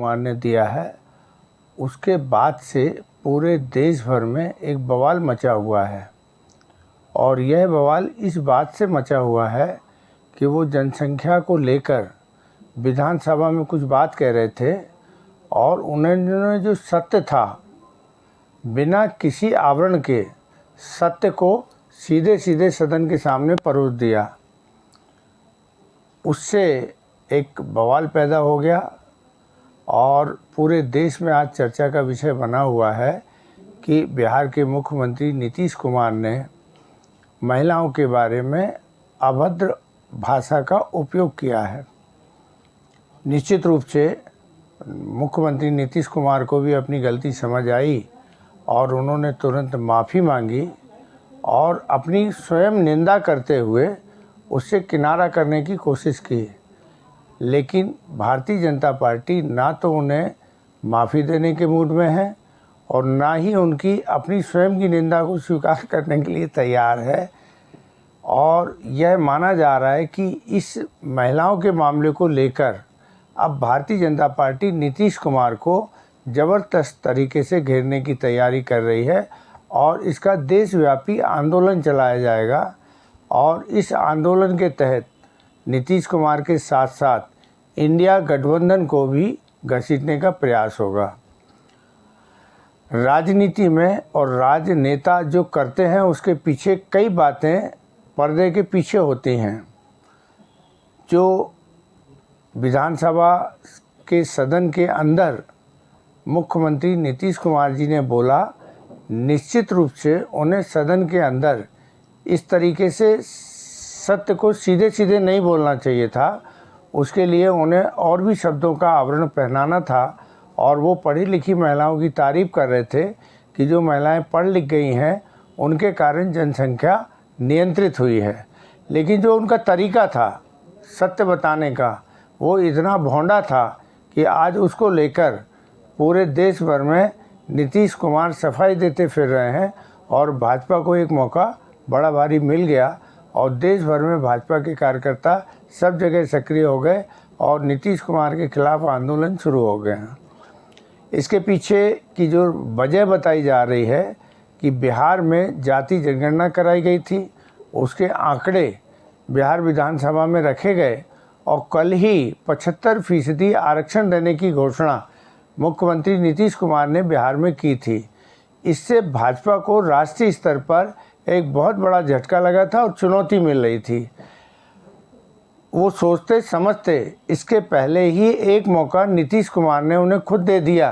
कुमार ने दिया है, उसके बाद से पूरे देश भर में एक बवाल मचा हुआ है। और यह बवाल इस बात से मचा हुआ है कि वो जनसंख्या को लेकर विधानसभा में कुछ बात कह रहे थे और उन्होंने जो सत्य था, बिना किसी आवरण के सत्य को सीधे सीधे सदन के सामने परोस दिया। उससे एक बवाल पैदा हो गया और पूरे देश में आज चर्चा का विषय बना हुआ है कि बिहार के मुख्यमंत्री नीतीश कुमार ने महिलाओं के बारे में अभद्र भाषा का उपयोग किया है। निश्चित रूप से मुख्यमंत्री नीतीश कुमार को भी अपनी गलती समझ आई और उन्होंने तुरंत माफ़ी मांगी और अपनी स्वयं निंदा करते हुए उससे किनारा करने की कोशिश की। लेकिन भारतीय जनता पार्टी ना तो उन्हें माफ़ी देने के मूड में है और ना ही उनकी अपनी स्वयं की निंदा को स्वीकार करने के लिए तैयार है। और यह माना जा रहा है कि इस महिलाओं के मामले को लेकर अब भारतीय जनता पार्टी नीतीश कुमार को ज़बरदस्त तरीके से घेरने की तैयारी कर रही है और इसका देशव्यापी आंदोलन चलाया जाएगा। और इस आंदोलन के तहत नीतीश कुमार के साथ साथ इंडिया गठबंधन को भी घसीटने का प्रयास होगा। राजनीति में और राजनेता जो करते हैं उसके पीछे कई बातें पर्दे के पीछे होती हैं। जो विधानसभा के सदन के अंदर मुख्यमंत्री नीतीश कुमार जी ने बोला, निश्चित रूप से उन्हें सदन के अंदर इस तरीके से सत्य को सीधे सीधे नहीं बोलना चाहिए था। उसके लिए उन्हें और भी शब्दों का आवरण पहनाना था और वो पढ़ी लिखी महिलाओं की तारीफ़ कर रहे थे कि जो महिलाएं पढ़ लिख गई हैं उनके कारण जनसंख्या नियंत्रित हुई है। लेकिन जो उनका तरीका था सत्य बताने का वो इतना भोंडा था कि आज उसको लेकर पूरे देश भर में नीतीश कुमार सफाई देते फिर रहे हैं और भाजपा को एक मौका बड़ा भारी मिल गया और देश भर में भाजपा के कार्यकर्ता सब जगह सक्रिय हो गए और नीतीश कुमार के खिलाफ आंदोलन शुरू हो गए हैं। इसके पीछे की जो वजह बताई जा रही है कि बिहार में जाति जनगणना कराई गई थी, उसके आंकड़े बिहार विधानसभा में रखे गए और कल ही 75% आरक्षण देने की घोषणा मुख्यमंत्री नीतीश कुमार ने बिहार में की थी। इससे भाजपा को राष्ट्रीय स्तर पर एक बहुत बड़ा झटका लगा था और चुनौती मिल रही थी। वो सोचते समझते इसके पहले ही एक मौका नीतीश कुमार ने उन्हें खुद दे दिया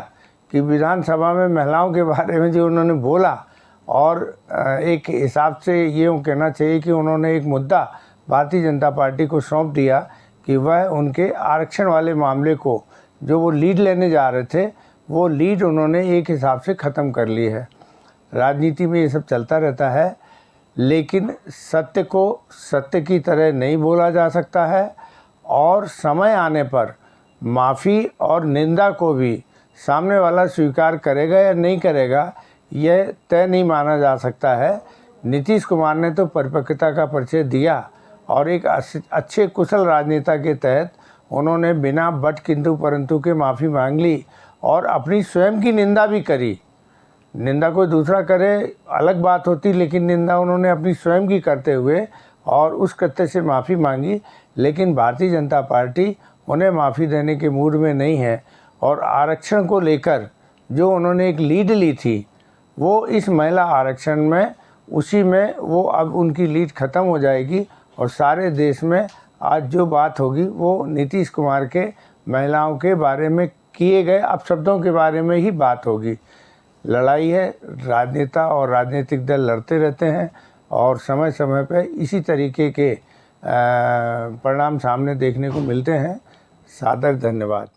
कि विधानसभा में महिलाओं के बारे में जो उन्होंने बोला, और एक हिसाब से ये कहना चाहिए कि उन्होंने एक मुद्दा भारतीय जनता पार्टी को सौंप दिया कि वह उनके आरक्षण वाले मामले को जो वो लीड लेने जा रहे थे वो लीड उन्होंने एक हिसाब से ख़त्म कर ली है। राजनीति में ये सब चलता रहता है, लेकिन सत्य को सत्य की तरह नहीं बोला जा सकता है और समय आने पर माफ़ी और निंदा को भी सामने वाला स्वीकार करेगा या नहीं करेगा यह तय नहीं माना जा सकता है। नीतीश कुमार ने तो परिपक्वता का परिचय दिया और एक अच्छे कुशल राजनेता के तहत उन्होंने बिना बट किंतु परंतु के माफ़ी मांग ली और अपनी स्वयं की निंदा भी करी। निंदा कोई दूसरा करे अलग बात होती, लेकिन निंदा उन्होंने अपनी स्वयं की करते हुए और उस कृत्य से माफ़ी मांगी। लेकिन भारतीय जनता पार्टी उन्हें माफ़ी देने के मूड में नहीं है और आरक्षण को लेकर जो उन्होंने एक लीड ली थी वो इस महिला आरक्षण में उसी में वो अब उनकी लीड ख़त्म हो जाएगी और सारे देश में आज जो बात होगी वो नीतीश कुमार के महिलाओं के बारे में किए गए अपशब्दों के बारे में ही बात होगी। लड़ाई है, राजनेता और राजनीतिक दल लड़ते रहते हैं और समय समय पर इसी तरीके के परिणाम सामने देखने को मिलते हैं। सादर धन्यवाद।